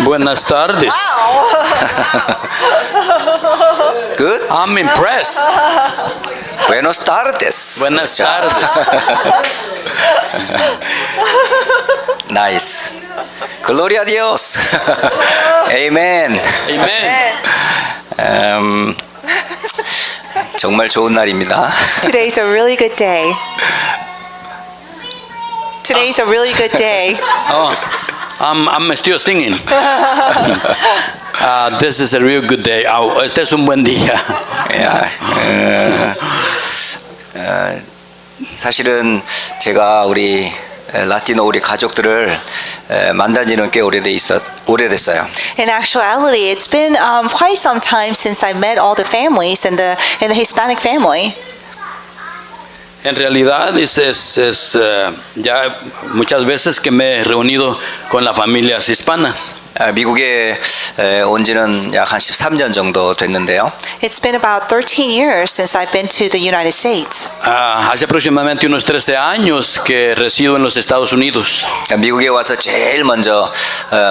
Buenas tardes. Good. I'm impressed. Buenos tardes. Buenas tardes. Nice. Gloria a Dios. Amen. Amen. 정말 좋은 날입니다. Today's a really good day. Today's a really good day. Oh, I'm still singing. This is a real good day. Este es un buen día. 사실은 제가 우리 라티노 우리 가족들을 만난 지는 꽤 오래됐어요. In actuality, it's been quite some time since I met all the families in the Hispanic family. En realidad ya muchas veces que me he reunido con las familias hispanas. 미국에 온 지는 약 한 13년 정도 됐는데요. It's been about 13 years since I've been to the United States. Hace aproximadamente unos 13 años que resido en los Estados Unidos. 미국에 와서 제일 먼저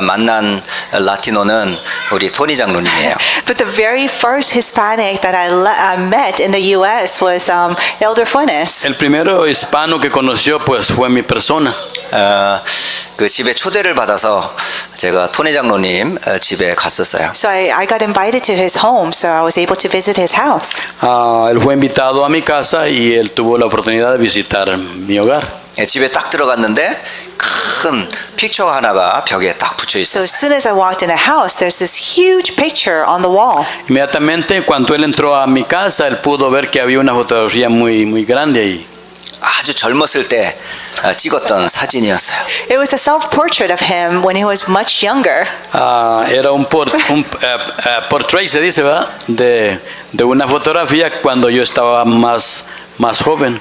만난 라티노는 우리 토니 장로님이에요. But the very first Hispanic that I met in the U.S. was Elder Funes. El primero hispano que conoció pues fue mi persona. 그 집에 초대를 받아서 제가 토니 장로님 집에 갔었어요. So I got invited to his home, so I was able to visit his house. Él fue invitado a mi casa y él tuvo la oportunidad de visitar mi hogar. 집에 딱 들어갔는데 큰 픽처 하나가 벽에 딱 붙여 So 있었어요. as soon as I walked in the house, there's this huge picture on the wall. Inmediatamente cuando él entró a mi casa, él pudo ver que había una fotografía muy grande ahí. 아주 젊었을 때 찍었던 사진이었어요. It was a self-portrait of him when he was much younger. Era un portrait, se dice, ¿verdad? De una fotografía cuando yo estaba más joven.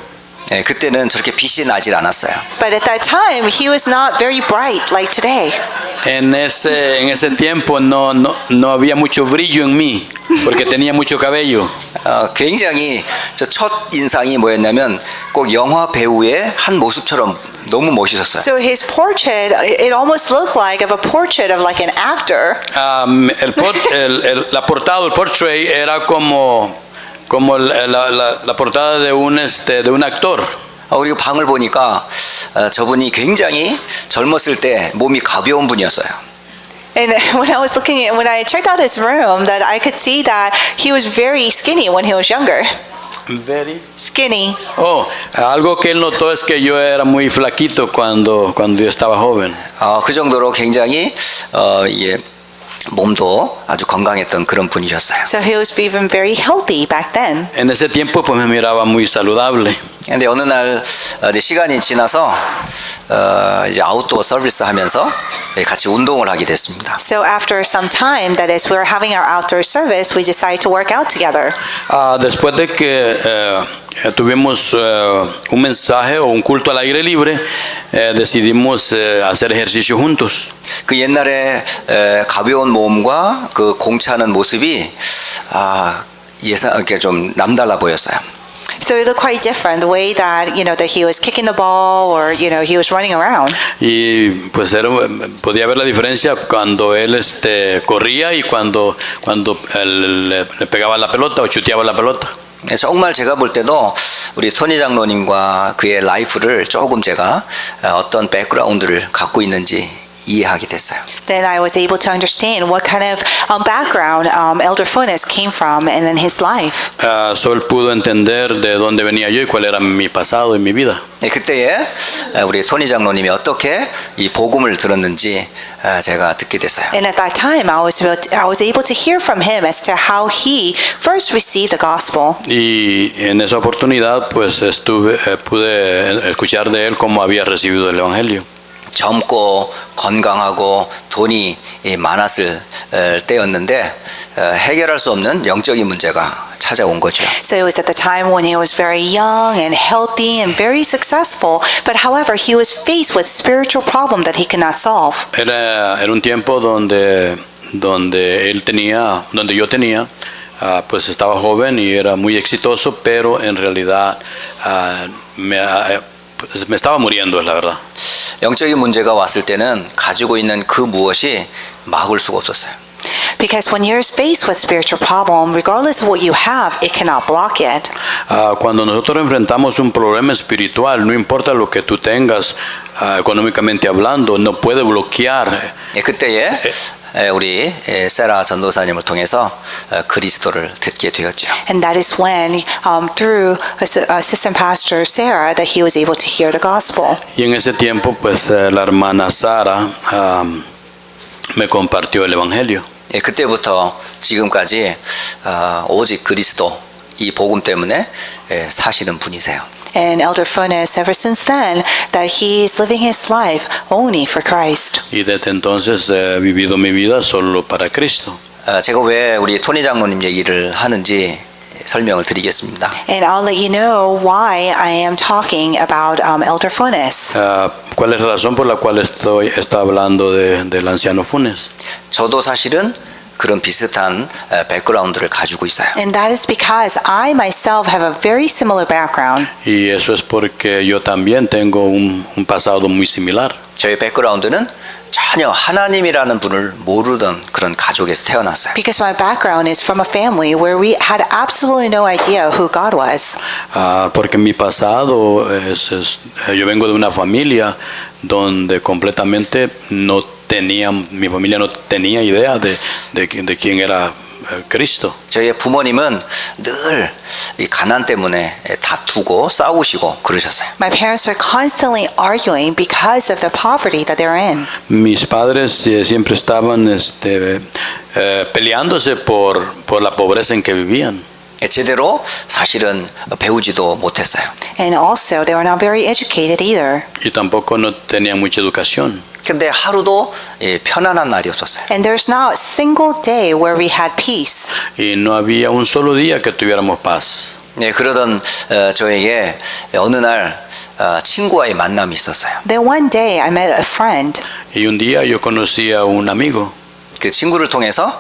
그때는 저렇게 빛이 나질 않았어요. But at that time, he was not very bright like today. En ese tiempo no había mucho brillo en mí porque tenía mucho cabello. 굉장히 저 첫 인상이 뭐였냐면 꼭 영화 배우의 한 모습처럼 너무 멋있었어요. So his portrait, it almost looked like of a portrait of like an actor. La portada del portrait era como la portada de un actor. 우리 방을 보니까 저분이 굉장히 젊었을 때 몸이 가벼운 분이었어요. And when I checked out his room, that I could see that he was very skinny when he was younger. Very Skinny. algo que él notó es que yo era muy flaquito cuando yo estaba joven. 그 정도로 굉장히 이게 몸도 아주 건강했던 그런 분이셨어요. So he was even very healthy back then. En ese tiempo pues me miraba muy saludable. 근데 어느 날 이제 시간이 지나서 이제 아웃도어 서비스 하면서 같이 운동을 하게 됐습니다. So after some time, that is, we were having our outdoor service, we decided to work out together. Después de que tuvimos un mensaje o un culto al aire libre, decidimos hacer ejercicio juntos. 그 옛날에 가벼운 몸과 그 공차는 모습이 이렇게 좀 남달라 보였어요. So it looked quite different, the way that, that he was kicking the ball or, he was running around. Y pues podía ver la diferencia cuando él corría y cuando él le pegaba la pelota o chuteaba la pelota. 정말 제가 볼 때도 우리 토니 장로님과 그의 라이프를 조금 제가 어떤 백그라운드를 갖고 있는지 이해하게 됐어요. Then I was able to understand what kind of background Elder Funes came from and in his life. So él pudo entender de dónde venía yo y cuál era mi pasado y mi vida. 그때에 우리 토니 장로님이 어떻게 이 복음을 들었는지 제가 듣게 됐어요. And at that time, I was able to hear from him as to how he first received the gospel. Y en esa oportunidad pues pude escuchar de él cómo había recibido el evangelio. 젊고 건강하고 돈이 많았을 때였는데 해결할 수 없는 영적인 문제가 찾아온 거죠. So it was at the time when he was very young and healthy and very successful, but however he was faced with spiritual problem that he could not solve. Era un tiempo donde yo tenía pues estaba joven y era muy exitoso, pero en realidad me estaba muriendo, es la verdad. 영적인 문제가 왔을 때는 가지고 있는 그 무엇이 막을 수가 없었어요. Because when you're faced with spiritual problem, regardless of what you have, it cannot block it. Cuando nosotros enfrentamos un problema espiritual, no importa lo que tú tengas económicamente hablando, no puede bloquear. 예, 그때에 우리 세라 전도사님을 통해서 그리스도를 듣게 되었죠. And that is when, through Assistant Pastor Sarah, that he was able to hear the gospel. Y en ese tiempo, pues la hermana Sara me compartió el evangelio. 예, 그때부터 지금까지 오직 그리스도 이 복음 때문에 사시는 분이세요. And Elder Funes, ever since then, that he is living his life only for Christ. Y desde entonces he vivido mi vida solo para Cristo. 제가 왜 우리 토니 장로님 얘기를 하는지 설명을 드리겠습니다. And I'll let you know why I am talking about Elder Funes. ¿Cuál es la razón por la cual está hablando del anciano Funes? 저도 사실은 그런 비슷한 백그라운드를 가지고 있어요. And that is because I myself have a very similar background. Y eso es porque yo también tengo un pasado muy similar. 저의 백그라운드는 전혀 하나님이라는 분을 모르던 그런 가족에서 태어났어요. Because my background is from a family where we had absolutely no idea who God was. Porque mi pasado yo vengo de una familia donde completamente mi familia no tenía idea de quién era Cristo. 저희 부모님은 늘 이 가난 때문에 다투고 싸우시고 그러셨어요. My parents are constantly arguing because of the poverty that they're in. Mis padres siempre estaban peleándose por la pobreza en que vivían. 제대로 사실은 배우지도 못했어요. And also, they were not very educated either. Y tampoco no tenían mucha educación. 근데 하루도 편안한 날이 없었어요. And there's not a single day where we had peace. Y no había un solo día que tuviéramos paz. 네, 그러던 저에게 어느 날 친구와의 만남이 있었어요. Then one day I met a friend. Y un día yo conocí a un amigo. 그 친구를 통해서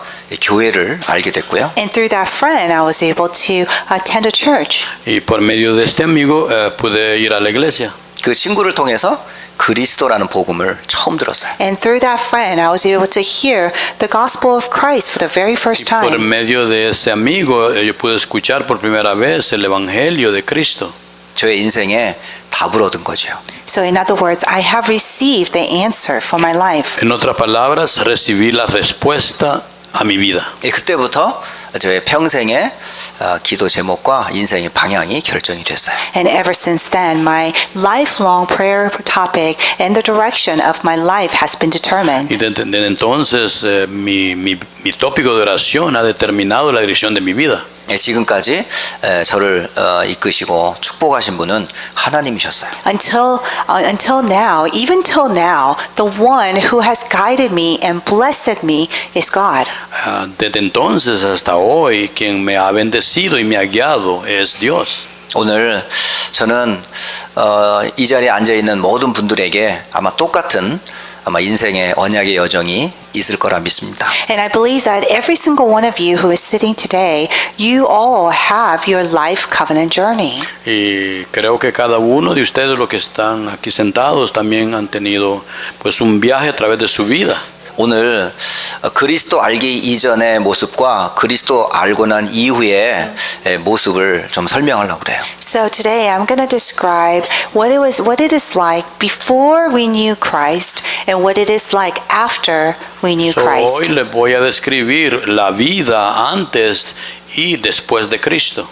교회를 알게 됐고요. And through that friend, I was able to attend a church. Y por medio de este amigo pude ir a la iglesia. 그 친구를 통해서 그리스도라는 복음을 처음 들었어요. And through that friend, I was able to hear the gospel of Christ for the very first Y por time. medio de ese amigo yo pude escuchar por primera vez el evangelio de Cristo. 저의 인생에 답을 얻은 거죠. So in other words, I have received the answer for my life. En otras palabras, recibí la respuesta a mi vida. 그때부터 저의 평생의 기도 제목과 인생의 방향이 결정이 됐어요. And ever since then, my lifelong prayer topic and the direction of my life has been determined. Y desde entonces mi tópico de oración ha determinado la dirección de mi vida. 지금까지 저를 이끄시고 축복하신 분은 하나님이셨어요. Until now, even till now, the one who has guided me and blessed me is God. Desde entonces hasta hoy, quien me ha bendecido y me ha guiado es Dios. 오늘 저는 이 자리에 앉아 있는 모든 분들에게 아마 똑같은 인생의 언약의 여정이 있을 거라 믿습니다. And I believe that every single one of you who is sitting today, you all have your life covenant journey. Y creo que cada uno de ustedes, los que están aquí sentados, también han tenido pues un viaje a través de su vida. 오늘 그리스도 알기 이전의 모습과 그리스도 알고 난 이후의 모습을 좀 설명하려고 그래요. So today I'm going to describe what it is like before we knew Christ and what it is like after we knew Christ. Hoy les voy a describir la vida antes y después de Cristo.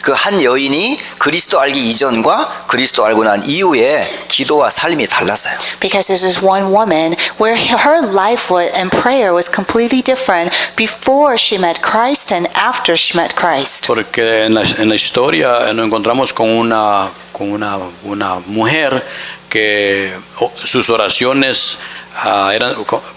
그 한 여인이 그리스도 알기 이전과 그리스도 알고 난 이후에 기도와 삶이 달랐어요. Because this is one woman where her life and prayer was completely different before she met Christ and after she met Christ. Porque en la historia nos encontramos con una mujer que sus oraciones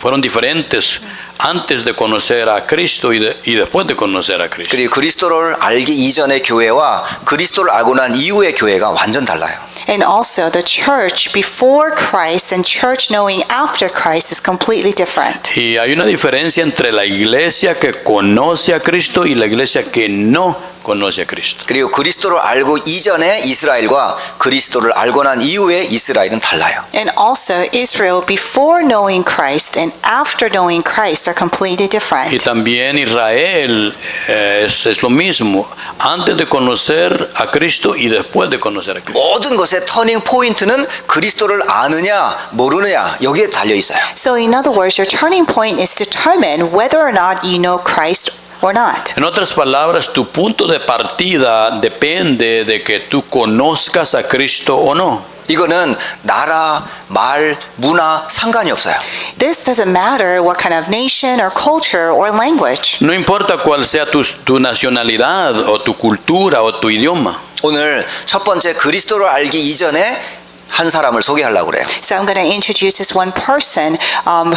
fueron diferentes antes de conocer a Cristo y después de conocer a Cristo. 그리고 그리스도를 알기 이전의 교회와 그리스도를 알고 난 이후의 교회가 완전 달라요. And also the church before Christ and church knowing after Christ is completely different. Y hay una diferencia entre la iglesia que conoce a Cristo y la iglesia que no conoce a Cristo. 그리고 그리스도를 알고 이전의 이스라엘과 그리스도를 알고 난 이후의 이스라엘은 달라요. And also, Israel, before knowing Christ and after knowing Christ, are completely Y different. también Israel es lo mismo, antes de conocer a Cristo y después de conocer a Cristo. 모든 것의 터닝 포인트는 그리스도를 아느냐 모르느냐 여기에 달려 있어요. So, in other words, your turning point is determined whether or not you know Christ or not. En otras palabras, tu punto de partida depende de que tú conozcas a Cristo o no. 이거는 나라, 말, 문화 상관이 없어요. This doesn't matter what kind of nation or culture or language. No importa cuál sea tu nacionalidad o tu cultura o tu idioma. 오늘 첫 번째 그리스도를 알기 이전에 한 사람을 소개하려고 그래요. So I'm going to introduce this one person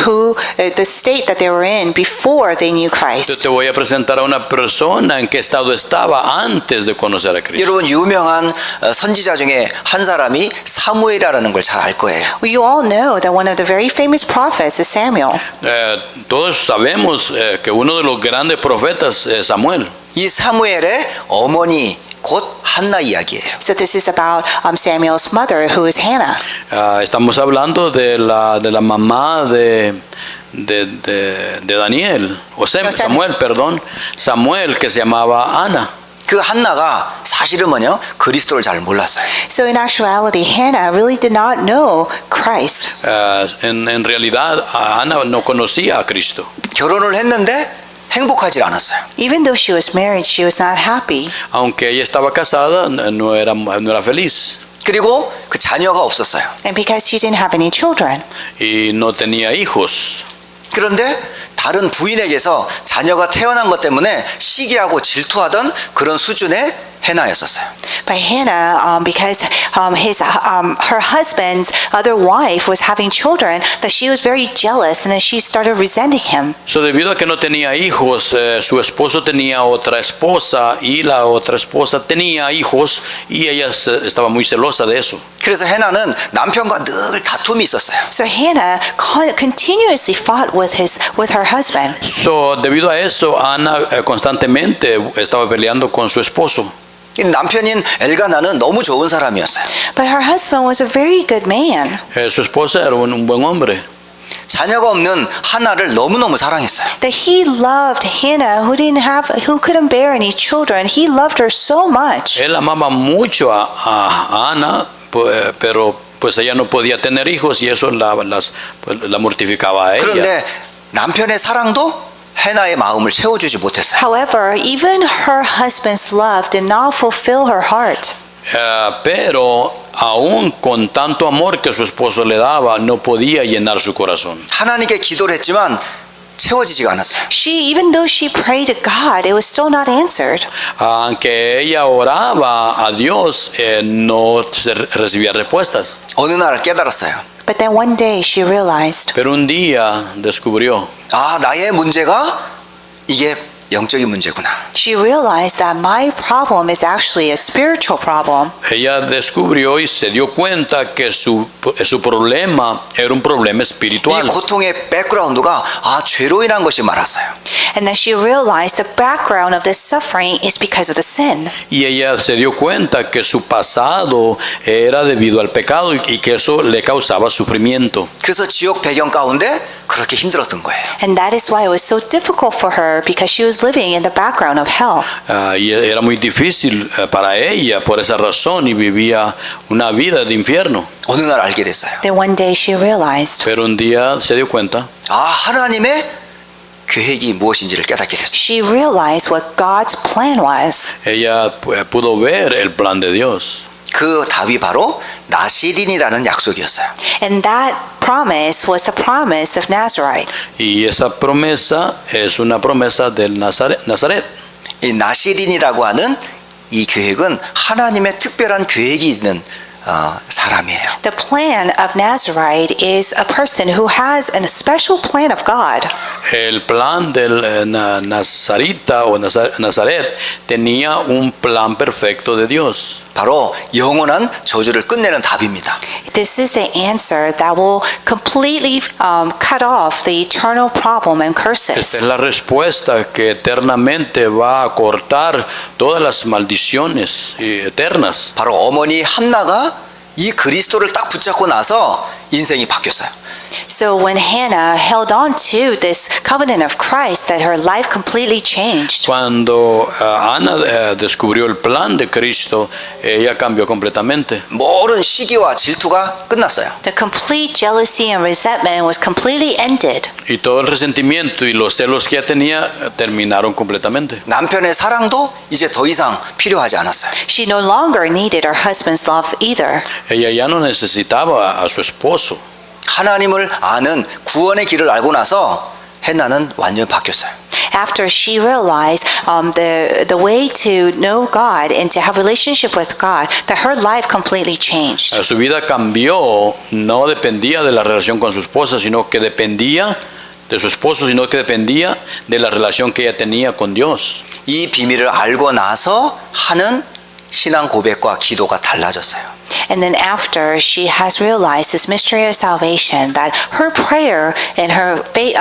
who, the state that they were in before they knew Yo Christ. te voy a presentar a una persona en qué estado estaba antes de conocer a Cristo. 여러분 유명한 선지자 중에 한 사람이 사무엘이라는 걸 잘 알 거예요. Well, you all know that one of the very famous prophets is Samuel. Todos sabemos que uno de los grandes profetas es Samuel. 이 사무엘의 어머니 곧 한나 이야기예요. So this is about Samuel's mother, who is Hannah. Estamos hablando de la mamá de Daniel, o Samuel, perdón, Samuel, que se llamaba Ana. 그 한나가 사실은 뭐냐? 그리스도를 잘 몰랐어요. So in actuality, Hannah really did not know Christ. En realidad, Ana no conocía a Cristo. 결혼을 했는데 행복하지 않았어요. Even though she was married, she was not happy. Aunque ella estaba casada, no era feliz. 그리고 그 자녀가 없었어요. And because she didn't have any children. Y no tenía hijos. 그런데 다른 부인에게서 자녀가 태어난 것 때문에 시기하고 질투하던 그런 수준의 해나였었어요. But Hannah, because her husband's other wife was having children, that she was very jealous and then she started resenting him. So, debido a que no tenía hijos, su esposo tenía otra esposa y la otra esposa tenía hijos y ella estaba muy celosa de eso. 그래서 해나는 남편과 늘 다툼이 있었어요. So Hannah continuously fought with her husband. So, debido a eso, Ana constantemente estaba peleando con su esposo. 남편인 엘가나는 너무 좋은 사람이었어요. But her husband was a very good man. Su esposa era un buen hombre. 자녀가 없는 하나를 너무너무 사랑했어요. That he loved Hannah, who couldn't bear any children. He loved her so much. Él amaba mucho a Ana, pero pues ella no podía tener hijos y eso la mortificaba a ella. 그런데 남편의 사랑도 해나의 마음을 채워주지 못했어요. However, even her husband's love did not fulfill her heart. Pero aún con tanto amor que su esposo le daba, no podía llenar su corazón. 하나님께 기도를 했지만 채워지지가 않았어요. Even though she prayed to God, it was still not answered. Aunque ella oraba a Dios, no recibía respuestas. 어느 날 깨달았어요. But then one day she realized, Pero un día descubrió, 아, 나의 문제가 이게 영적인 문제구나. she realized that my problem is actually a spiritual problem. ella descubrió y se dio cuenta que su problema era un problema 이 espiritual. 고통의 백그라운드가 죄로 인한 것이 많았어요. And then she realized the background of this suffering is because of the sin. Y ella se dio cuenta que su pasado era debido al pecado y que eso le causaba sufrimiento. 그래서 지옥 배경 가운데 그렇게 힘들었던 거예요. And that is why it was so difficult for her, because she was living in the background of hell. Y era muy difícil para ella por esa razón y vivía una vida de infierno. 어느 날 알게 됐어요. Then one day she realized, Pero un día se dio cuenta 하나님의 계획이 무엇인지를 깨닫게 됐어요. she realized what God's plan was. ella pudo ver el plan de Dios. 그 답이 바로 나시린이라는 약속이었어요. And that promise was the promise of Nazareth. Y esa promesa es una promesa del Nazaret. 이 나시린이라고 하는 이 계획은 하나님의 특별한 계획이 있는 사람이에요. The plan of Nazareth is a person who has a special plan of God. El plan del Nazarita o Nazaret tenía un plan perfecto de Dios. 바로 영원한 저주를 끝내는 답입니다. This is the answer that will completely cut off the eternal problem and Esta es curses. la respuesta que eternamente va a cortar todas las maldiciones eternas. 바로 어머니 한나가 이 그리스도를 딱 붙잡고 나서 in생이 바뀌었어요. So when Hannah held on to this covenant of Christ, that her life completely changed. Cuando Ana descubrió el plan de Cristo, ella cambió completamente. 모든 시기와 질투가 끝났어요. The complete jealousy and resentment was completely ended. Y todo el resentimiento y los celos que ella tenía terminaron completamente. 남편의 사랑도 이제 더 이상 필요하지 않았어요. She no longer needed her husband's love either. Ella ya no necesitaba a su esposo. 하나님을 아는 구원의 길을 알고 나서 해나는 완전히 바뀌었어요. After she realized the way to know God and to have relationship with God, that her life completely changed. Su vida cambió, no dependía de la relación con su esposa, sino que dependía de su esposo, sino que dependía de la relación que ella tenía con Dios. 이 비밀을 알고 나서 하는 신앙 고백과 기도가 달라졌어요. And then after she has realized this mystery of salvation, that her prayer and her faith,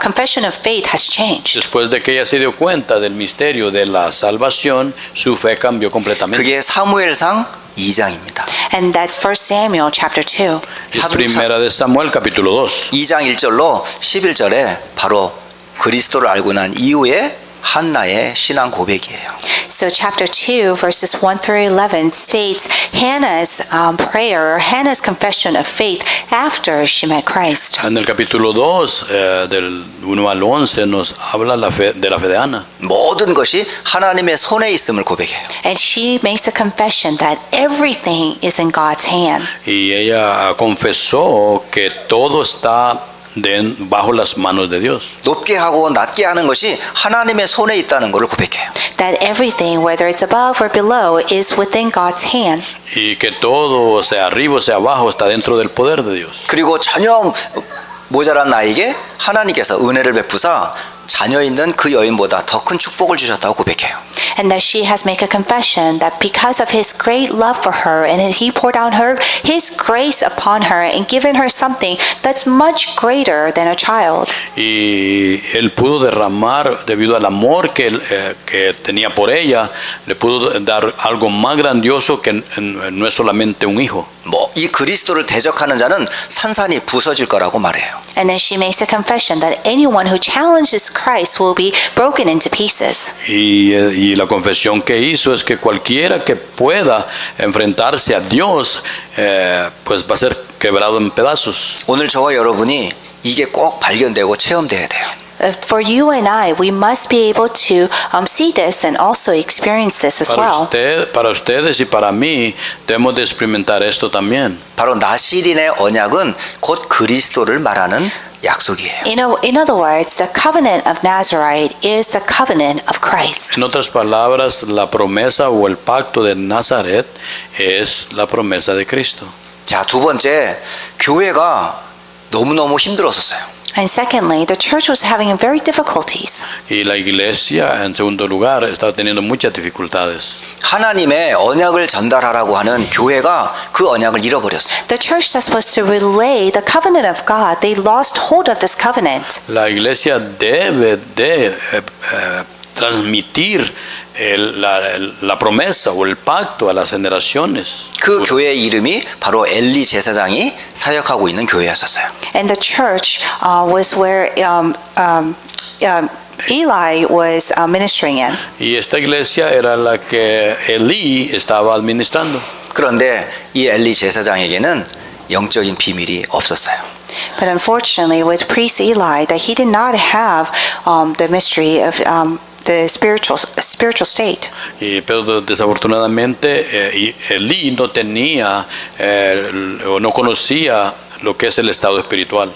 confession of faith has changed. Después de que ella se dio cuenta del misterio de la salvación, su fe cambió completamente. 그게 사무엘상 2장입니다. And that's 1 Samuel chapter 2. Es Primera de Samuel capítulo 2. 2장 1절로 11절에 바로 그리스도를 알고 난 이후에 한나의 신앙 고백이에요. So chapter 2 verses 1 through 11 states Hannah's prayer, or Hannah's confession of faith after she met Christ. En el capítulo 2, del 1 al 11, nos habla de la fe de Ana. 모든 것이 하나님의 손에 있음을 고백해요. And she makes a confession that everything is in God's hand. Y ella confesó que todo está bajo las manos de Dios. 높게 하고 낮게 하는 것이 하나님의 손에 있다는 것을 고백해요. That everything, whether it's above or below, is within God's hand. Y que todo, sea arriba o sea abajo, está dentro del poder de Dios. 그리고 전혀 모자란 나에게 하나님께서 은혜를 베푸사 자녀 있는 그 여인보다 더 큰 축복을 주셨다고 고백해요. And that she has made a confession that because of his great love for her and he poured out his grace upon her and given her something that's much greater than a child. Y él pudo derramar, debido al amor que tenía por ella, le pudo dar algo más grandioso que no es solamente un hijo. 이 그리스도를 대적하는 자는 산산이 부서질 거라고 말해요. And then she makes a confession that anyone who challenges Christ will be broken into pieces. Y la confesión que hizo es que cualquiera que pueda enfrentarse a Dios, pues va a ser quebrado en pedazos. 오늘 저와 여러분이 이게 꼭 발견되고 체험돼야 돼요. For you and I, we must be able to see this and also experience this as well. Para ustedes y para mí, debemos de experimentar esto también. 바로 나시린의 언약은 곧 그리스도를 말하는 약속이에요. In other words, the covenant of Nazarite is the covenant of Christ. En otras palabras, la promesa o el pacto de Nazaret es la promesa de Cristo. 자, 두 번째, 교회가 너무너무 힘들었었어요. And secondly, the church was having very difficulties. Y la iglesia, en segundo lugar, estaba teniendo muchas dificultades. 하나님의 언약을 전달하라고 하는 교회가 그 언약을 잃어버렸어요. The church that's supposed to relay the covenant of God, they lost hold of this covenant. La iglesia debe de transmitir la promesa o el pacto a las generaciones. 그 교회의 이름이 바로 엘리 제사장이 사역하고 있는 교회였었어요. And the church was where Eli was ministering in. Y esta iglesia era la que Elí estaba administrando. 그런데 이 엘리 제사장에게는 영적인 비밀이 없었어요. But unfortunately, with priest Eli, that he did not have the mystery of the spiritual state. Pero desafortunadamente Elí no tenía o no conocía lo que es el estado espiritual.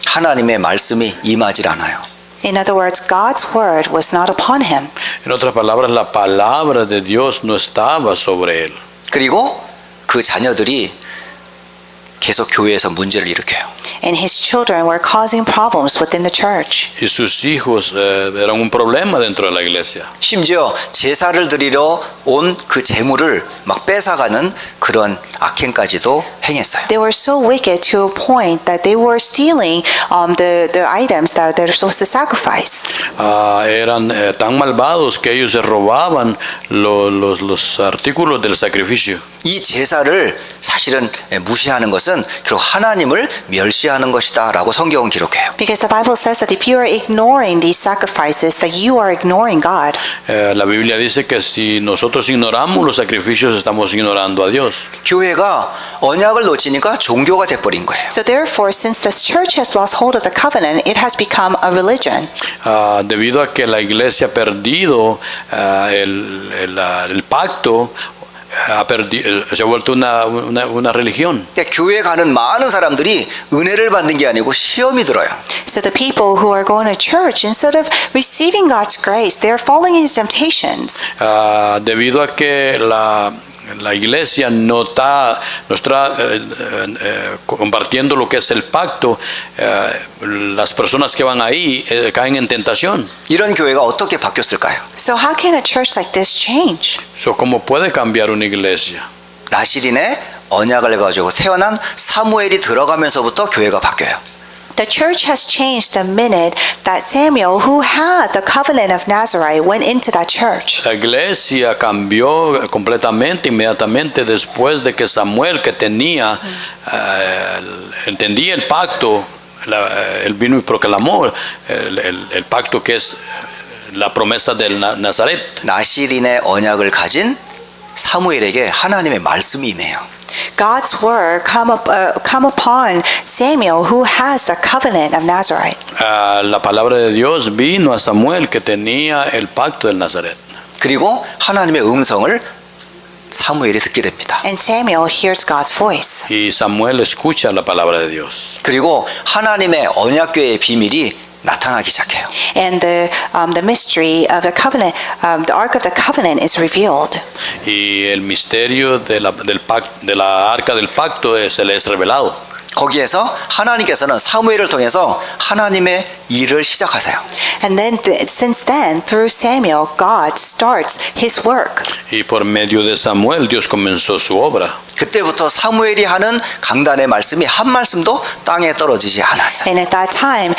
하나님의 말씀이 임하질 않아요. In other words, God's word was not upon him. En otras palabras, la palabra de Dios no estaba sobre él. 그리고 그 자녀들이 계속 교회에서 문제를 일으켜요. and his children were causing problems within the church. y sus hijos eran un problema dentro de la iglesia. 심지어 제사를 드리러 온 그 제물을 막 뺏어가는 그런 악행까지도 행했어요. They were so wicked to a point that they were stealing the items that they're supposed to sacrifice. Eran tan malvados que ellos se robaban los artículos del sacrificio. 이 제사를 사실은 무시하는 것은 결국 하나님을 멸시하는 것이다라고 성경은 기록해요. Because the Bible says that if you are ignoring these sacrifices, that you are ignoring God. La Biblia dice que si nosotros ignoramos los sacrificios, estamos ignorando a Dios. 교회가 언약을 놓치니까 종교가 돼버린 거예요. So therefore, since the church has lost hold of the covenant, it has become a religion. Debido a que la iglesia ha perdido el pacto, se ha vuelto una religión. 교회 가는 많은 사람들이 은혜를 받는 게 아니고 시험이 들어요. So the people who are going to church, instead of receiving God's grace, they are falling into temptations. Debido a que la iglesia no está compartiendo lo que es el pacto, las personas que van ahí caen en tentación. 이런 교회가 어떻게 바뀌었을까요? So how can a church like this change? ¿Cómo puede cambiar una iglesia? 나실인의 언약을 가지고 태어난 사무엘이 들어가면서부터 교회가 바뀌어요. The church has changed the minute that Samuel, who had the covenant of Nazareth, went into that church. La iglesia cambió completamente, inmediatamente después de que Samuel, que entendía el pacto, él vino y proclamó el pacto que es la promesa del Nazaret. 나실인의 언약을 가진 사무엘에게 하나님의 말씀이 임해요. God's word come upon Samuel, who has the covenant of Nazareth. La palabra de Dios vino a Samuel, que tenía el pacto del Nazaret. 그리고 하나님의 음성을 사무엘이 듣게 됩니다. And Samuel hears God's voice. Y Samuel escucha la palabra de Dios. 그리고 하나님의 언약궤의 비밀이 나타나기 시작해요. And the mystery of the covenant, the ark of the covenant, is revealed. Y el misterio de la arca del pacto se le es revelado. 거기에서 하나님께서는 사무엘을 통해서 하나님의 일을 시작하세요. And then, since then, through Samuel, God starts His work. Y por medio de Samuel, Dios comenzó su obra. 그때부터 사무엘이 하는 강단의 말씀이 한 말씀도 땅에 떨어지지 않았어요. And at that time,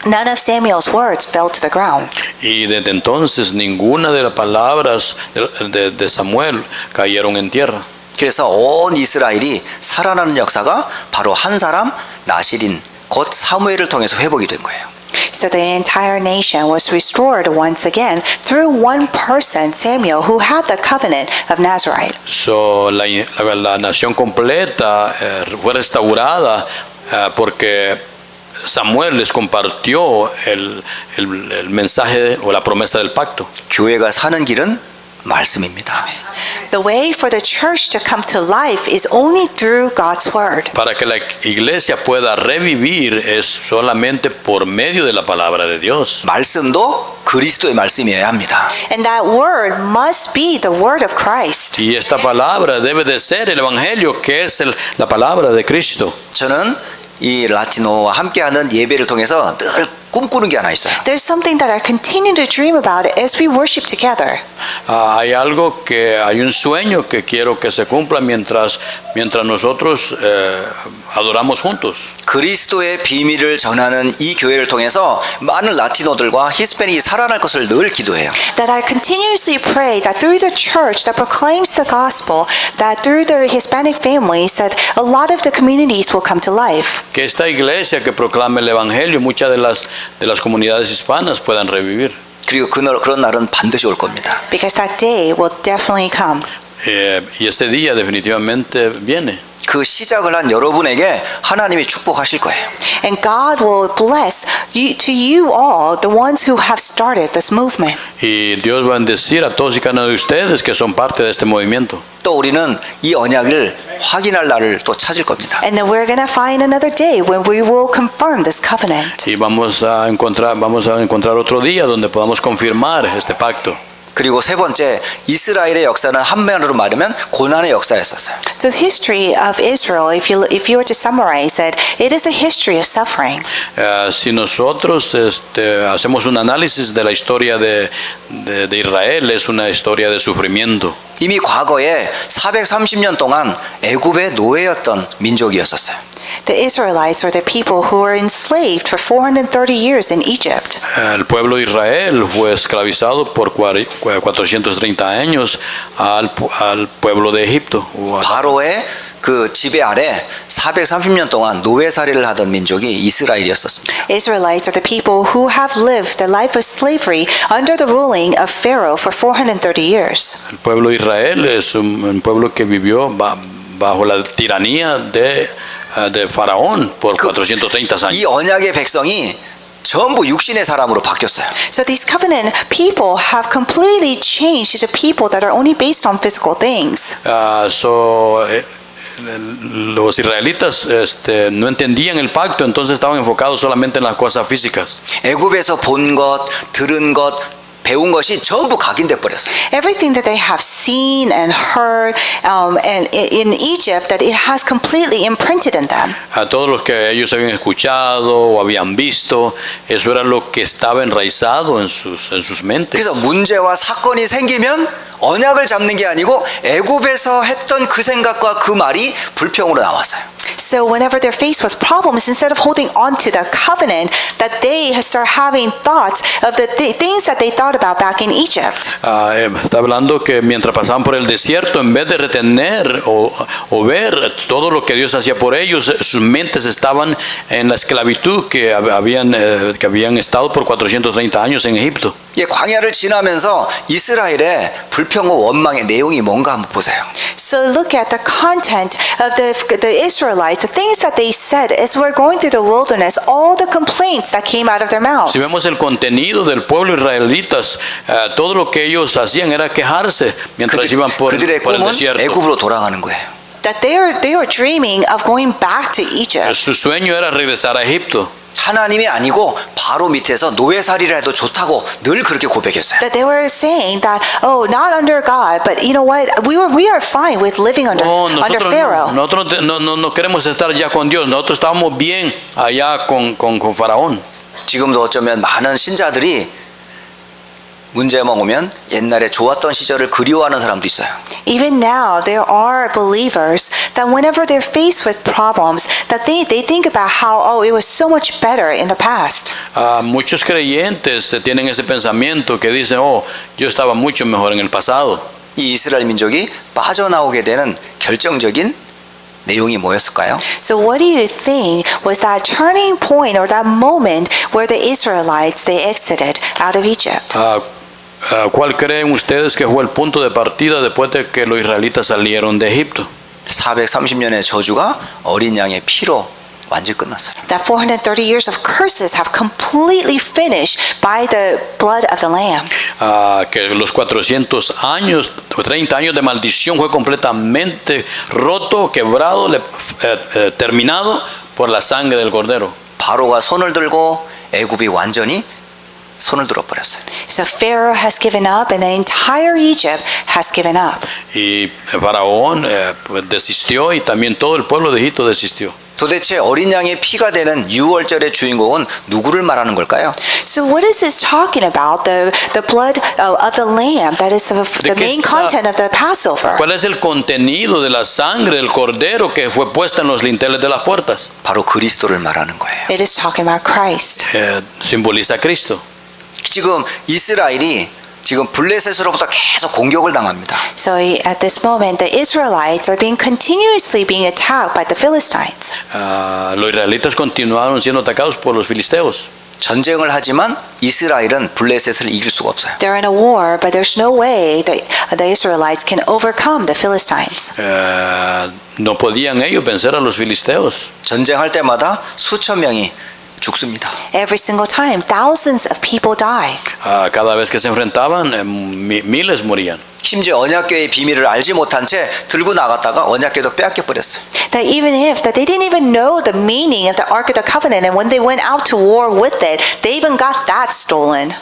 none of Samuel's words fell to the ground. Y desde entonces ninguna de las palabras de Samuel cayeron en tierra. 그래서 온 이스라엘이 살아나는 역사가 바로 한 사람 나실인 곧 사무엘을 통해서 회복이 된 거예요. So the entire nation was restored once again through one person, Samuel, who had the covenant of Nazareth. So la nación completa fue restaurada porque Samuel les compartió el mensaje o la promesa del pacto. 교회가 사는 길은 말씀입니다. The way for the church to come to life is only through God's word. Para que la iglesia pueda revivir es solamente por medio de la palabra de Dios. 말씀도 그리스도의 말씀이어야 합니다. And that word must be the word of Christ. Y esta palabra debe de ser el evangelio, que es la palabra de Cristo. 저는 이 라티노와 함께하는 예배를 통해서 늘 꿈꾸는 게 하나 있어요. There's something that I continue to dream about as we worship together. Hay un sueño que quiero que se cumpla mientras nosotros adoramos juntos. 그리스도의 비밀을 전하는 이 교회를 통해서 많은 라티노들과 히스패닉이 살아날 것을 늘 기도해요. That I continuously pray that through the church that proclaims the gospel, that through the Hispanic families, that a lot of the communities will come to life. Que esta iglesia que proclame el evangelio, muchas de las comunidades hispanas puedan revivir. 그리고 그런 날은 반드시 올 겁니다. Because that day will definitely come. Y ese día definitivamente viene. 그 시작을 한 여러분에게 하나님이 축복하실 거예요. And God will bless you all, the ones who have started this movement. Y Dios va a bendecir a todos y cada uno de ustedes que son parte de este movimiento. 또 우리는 이 언약을 확인할 날을 또 찾을 겁니다. And then we're going to find another day when we will confirm this covenant. Y vamos a encontrar otro día donde podamos confirmar este pacto. 그리고 세 번째, 이스라엘의 역사는 한마디로 말하면 고난의 역사였었어요. So the history of Israel, if you were to summarize it, it is a history of suffering. Si nosotros hacemos un análisis de la historia de Israel, es una historia de sufrimiento. 이미 과거에 430년 동안 애굽의 노예였던 민족이었었어요. The Israelites were the people who were enslaved for 430 years in Egypt. El pueblo de Israel fue esclavizado por 430 años al pueblo de Egipto. 바로의 그 지배 아래 430년 동안 노예살이를 하던 민족이 이스라엘이었었습니다. Israelites are the people who have lived the life of slavery under the ruling of Pharaoh for 430 years. El pueblo de Israel es un pueblo que vivió bajo la tiranía de Faraón por 430 años. 이 언약의 백성이 전부 육신의 사람으로 바뀌었어요. So these covenant people have completely changed to people that are only based on physical things. Los israelitas no entendían el pacto, entonces estaban enfocados solamente en las cosas físicas. 애굽에서 본 것, 들은 것, 배운 것이 전부 각인돼 버렸어요. Everything that they have seen and heard and in Egypt, that it has completely imprinted in them. A todos los que ellos habían escuchado o habían visto, eso era lo que estaba enraizado en sus mentes. 그래서 문제와 사건이 생기면 언약을 잡는 게 아니고 애굽에서 했던 그 생각과 그 말이 불평으로 나왔어요. So whenever they're faced with problems, instead of holding on to the covenant, that they start having thoughts of the things that they thought about back in Egypt. Está hablando que mientras pasaban por el desierto, en vez de retener o ver todo lo que Dios hacía por ellos, sus mentes estaban en la esclavitud que habían estado por 430 años en Egipto. 광야를 지나면서 이스라엘의 불평과 원망의 내용이 뭔가 한번 보세요. So look at the content of the Israelites, the things that they said as we're going through the wilderness, all the complaints that came out of their mouths. Si vemos el contenido del pueblo israelitas, todo lo que ellos hacían era quejarse mientras iban por el 그들의 꿈은 desierto. 애굽으로 돌아가는 거예요. That they were dreaming of going back to Egypt. Su sueño era regresar a Egipto. 하나님이 아니고 바로 밑에서 노예살이라 해도 좋다고 늘 그렇게 고백했어요. That they were saying that, oh, not under God, but you know what? We are fine with living under Pharaoh. Nosotros no queremos estar ya con Dios. Nosotros estábamos bien allá con Faraón. 지금도 어쩌면 많은 신자들이 문제만 오면 옛날에 좋았던 시절을 그리워하는 사람도 있어요. Even now, there are believers that whenever they're faced with problems, that they think about how, oh, it was so much better in the past. Muchos creyentes tienen ese pensamiento que dicen, oh, yo estaba mucho mejor en el pasado. 이 이스라엘 민족이 빠져나오게 되는 결정적인 내용이 뭐였을까요? So what do you think was that turning point or that moment where the Israelites, they exited out of Egypt? ¿Cuál creen ustedes que fue el punto de partida después de que los israelitas salieron de Egipto? 430년의 저주가 어린 양의 피로 완전히 끝났어요. That 430 years of curses have completely finished by the blood of the Lamb. Que los 400 años, 30 años de maldición fue completamente roto, quebrado, terminado por la sangre del Cordero. 바로가 손을 들고 애굽이 완전히 손을 들어버렸어요. So Pharaoh has given up and the entire Egypt has given up. Y Faraón desistió y también todo el pueblo de Egipto desistió. 도대체 어린 양의 피가 되는 유월절의 주인공은 누구를 말하는 걸까요? So what is this talking about? The blood of the lamb, that is the main content of the Passover. ¿Cuál es el contenido de la sangre del cordero que fue puesta en los linteles de las puertas? 바로 그리스도를 말하는 거예요. It is talking about Christ. Simboliza a Cristo. 지금 이스라엘이 지금 블레셋으로부터 계속 공격을 당합니다. So at this moment, the Israelites are continuously being attacked by the Philistines. Los israelitas continuaron siendo atacados por los filisteos. 전쟁을 하지만 이스라엘은 블레셋을 이길 수가 없어요. They're in a war, but there's no way that the Israelites can overcome the Philistines. No podían ellos vencer a los filisteos. 전쟁할 때마다 수천 명이 죽습니다. Every single time, thousands of people die. Cada vez que se enfrentaban, miles morían. 심지어 언약궤의 비밀을 알지 못한 채 들고 나갔다가 언약궤도 빼앗겨 버렸어요. That even if that they didn't even know the meaning of the Ark of the Covenant, and when they went out to war with it, they even got that stolen.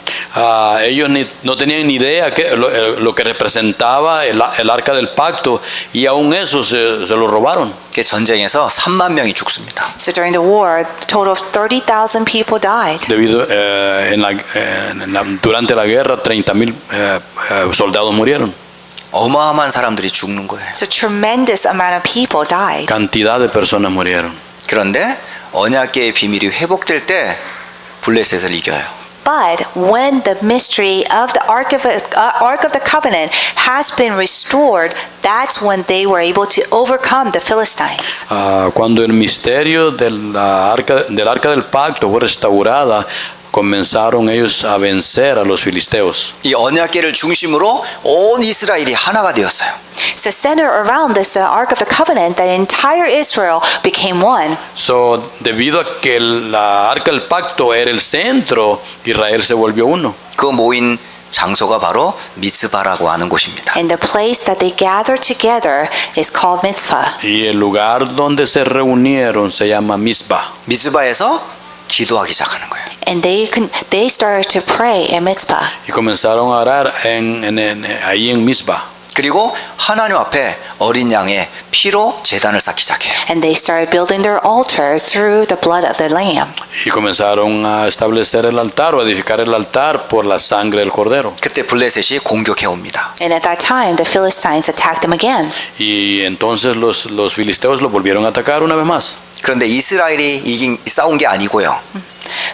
ellos no tenían ni idea lo que representaba el arca del pacto, y aún eso se lo robaron. 그 전쟁에서 3만 명이 죽습니다. So during the war, a total of 30,000 people died. Debido durante la guerra 30,000 soldados murieron. 어마어마한 사람들이 죽는 거예요. So tremendous amount of people died. Cantidad de personas murieron. 그런데 언약궤의 비밀이 회복될 때 블레셋을 이겨요. But when the mystery of the Ark of the Covenant has been restored, that's when they were able to overcome the Philistines. Cuando el misterio del arca del pacto fue restaurada, comenzaron ellos a vencer a los filisteos. 이 언약궤를 중심으로 온 이스라엘이 하나가 되었어요. So centered around this Ark of the Covenant, the entire Israel became one. So, debido a que la arca del pacto era el centro, Israel se volvió uno. 그 모인 장소가 바로 미스바라고 하는 곳입니다. And the place that they gathered together is called Mitzvah. Y el lugar donde se reunieron se llama Mizpah. 미스바에서 기도하기 시작하는 거예요. And they started to pray in Mitzvah. Y comenzaron a orar ahí en Mizpah. 그리고 하나님 앞에 어린 양의 피로 제단을 쌓기 시작해요. And they started building their altar through the blood of the lamb. Y comenzaron a establecer el altar o a edificar el altar por la sangre del cordero. 그때 블레셋이 공격해 옵니다. And at that time, the Philistines attacked them again. Y entonces los filisteos lo volvieron a atacar una vez más. 그런데 이스라엘이 싸운 게 아니고요.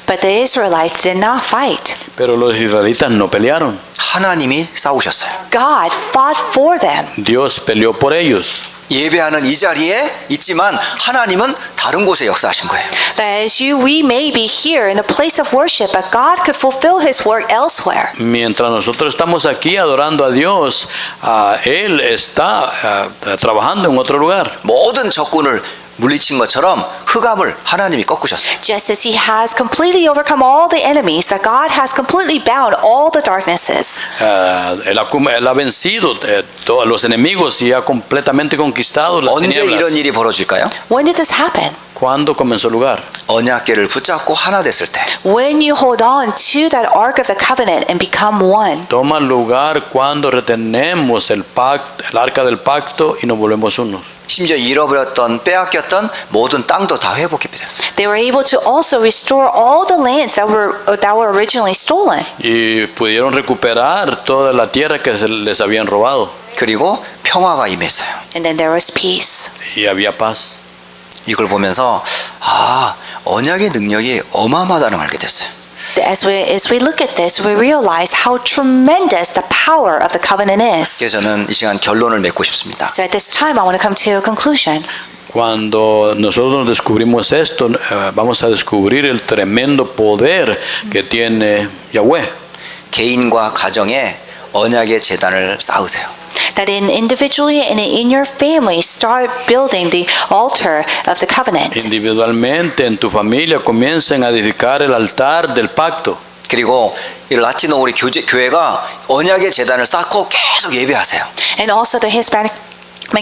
But the Israelites did not fight. Pero los israelitas no pelearon. 하나님이 싸우셨어요. God fought for them. Dios peleó por ellos. 예배하는 이 자리에 있지만 하나님은 다른 곳에 역사하신 거예요. That as we may be here in the place of worship, but God could fulfill His work elsewhere. Mientras nosotros estamos aquí adorando a Dios, Él está trabajando en otro lugar. 모든 적군을 물리친 것처럼 흑암을 하나님이 꺾으셨어요. Just as He has completely overcome all the enemies, that God has completely bound all the darknesses. Él ha vencido todos los enemigos y ha completamente conquistado las 언제 이런 tinieblas. 일이 벌어질까요? When did this happen? ¿Cuándo comenzó el lugar? 언약궤를 붙잡고 하나 됐을 때. When you hold on to that Ark of the Covenant and become one. Toma lugar cuando retenemos el arca del pacto y nos volvemos unos. 심지어 잃어버렸던 빼앗겼던 모든 땅도 다 회복해 되었어요. They were able to also restore all the lands that were originally stolen. Y pudieron recuperar toda la tierra que les habían robado. 그리고 평화가 임했어요. And then there was peace. Y había paz. 이걸 보면서 언약의 능력이 어마어마하다는 걸 알게 됐어요. As we look at this, we realize how tremendous the power of the covenant is. 그래서 저는 이 시간 결론을 맺고 싶습니다. So at this time, I want to come to a conclusion. Cuando nosotros descubrimos esto, vamos a descubrir el tremendo poder que tiene Yahweh. 개인과 가정에 언약의 제단을 쌓으세요. That individually and in your family, start building the altar of the covenant. Individualmente en tu familia comiencen a edificar el altar del pacto. 그리고 이 라티노 우리 교회가 언약의 제단을 쌓고 계속 예배하세요. And also the Hispanic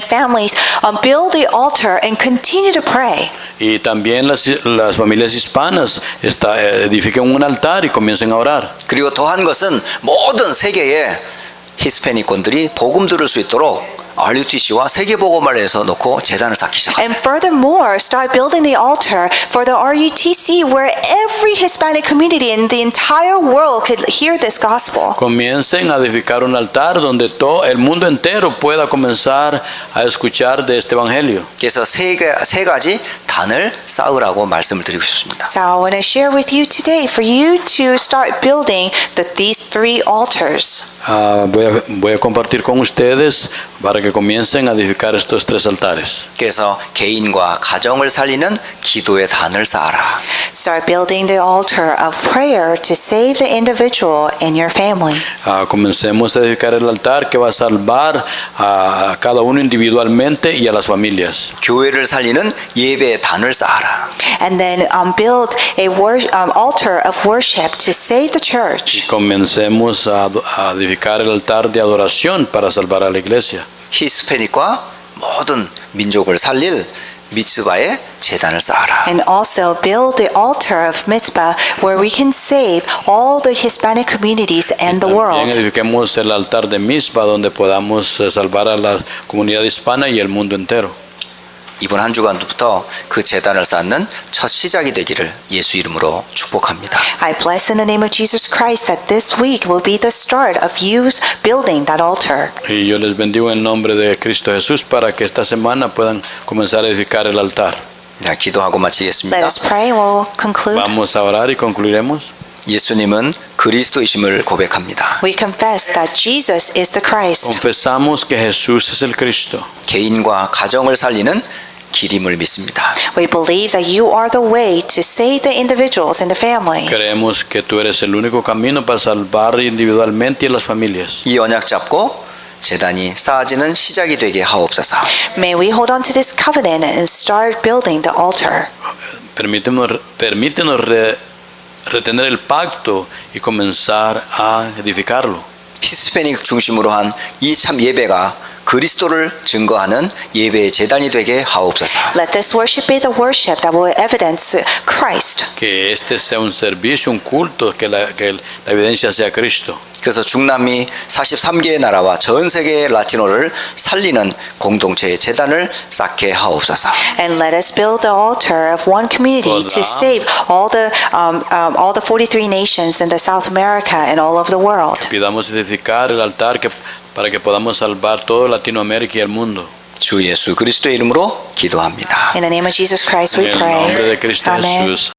families build the altar and continue to pray. Y también las familias hispanas edifiquen un altar y comiencen a orar. 그리고 더한 것은 모든 세계에 히스패닉권들이 복음 들을 수 있도록 RUTC와 세계복음화에서 놓고 제단을 쌓기 시작했어요. And furthermore, start building the altar for the RUTC where every Hispanic community in the entire world could hear this gospel. Comiencen a edificar un altar donde todo el mundo entero pueda comenzar a escuchar de este evangelio. 그래서 세 가지 단을 쌓으라고 말씀을 드리고 싶습니다. So I want to share with you today for you to start building these three altars. Voy a compartir con ustedes para que comiencen a edificar estos tres altares. 그래서 개인과 가정을 살리는 기도의 단을 쌓아라. Start building the altar of prayer to save the individual and your family. Comencemos a edificar el altar que va a salvar a cada uno individualmente y a las familias. 교회를 살리는 예배의 단을 쌓아라. And then build a altar of worship to save the church. Y comencemos a edificar el altar de adoración para salvar a la iglesia. 히스패닉과 모든 민족을 살릴 미츠바에 제단을 쌓아라. And also build the altar of Mizpah where we can save all the Hispanic communities and the También world. edifiquemos el altar de Mizpa donde podamos salvar a la comunidad hispana y el mundo entero. 이번 한 주간부터 그 제단을 쌓는 첫 시작이 되기를 예수 이름으로 축복합니다. I bless in the name of Jesus Christ that this week will be the start of you building that altar. Y yo les bendigo en nombre de Cristo Jesús para que esta semana puedan comenzar a edificar el altar. 자, 기도하고 마치겠습니다. Let us pray and we'll conclude. Vamos a orar y concluiremos. 예수님은 그리스도이심을 고백합니다. We confess that Jesus is the Christ. Confesamos que Jesús es el Cristo. 개인과 가정을 살리는 길임을 믿습니다. We believe that you are the way to save the individuals and the families. Creemos que tú eres el único camino para salvar individualmente y a las familias. 이 언약 잡고 제단이 쌓아지는 시작이 되게 하옵소서. May we hold on to this covenant and start building the altar. Permítenos retener el pacto y comenzar a edificarlo. 히스패닉 중심으로 한 이 참 예배가 그리스도를 증거하는 예배의 제단이 되게 하옵소서. Let this worship be the worship that will evidence Christ. Que este sea un servicio, un culto, que la evidencia sea Cristo. 그래서 중남미 43개의 나라와 전 세계의 라티노를 살리는 공동체의 제단을 쌓게 하옵소서. And let us build the altar of one community to save all the 43 nations in the South America and all over the world. Pidamos edificar el altar para que podamos salvar todo Latinoamérica y el mundo. 주 예수 그리스도의 이름으로 기도합니다. In the name of Jesus Christ we En el pray. nombre de Cristo Amen. Jesús.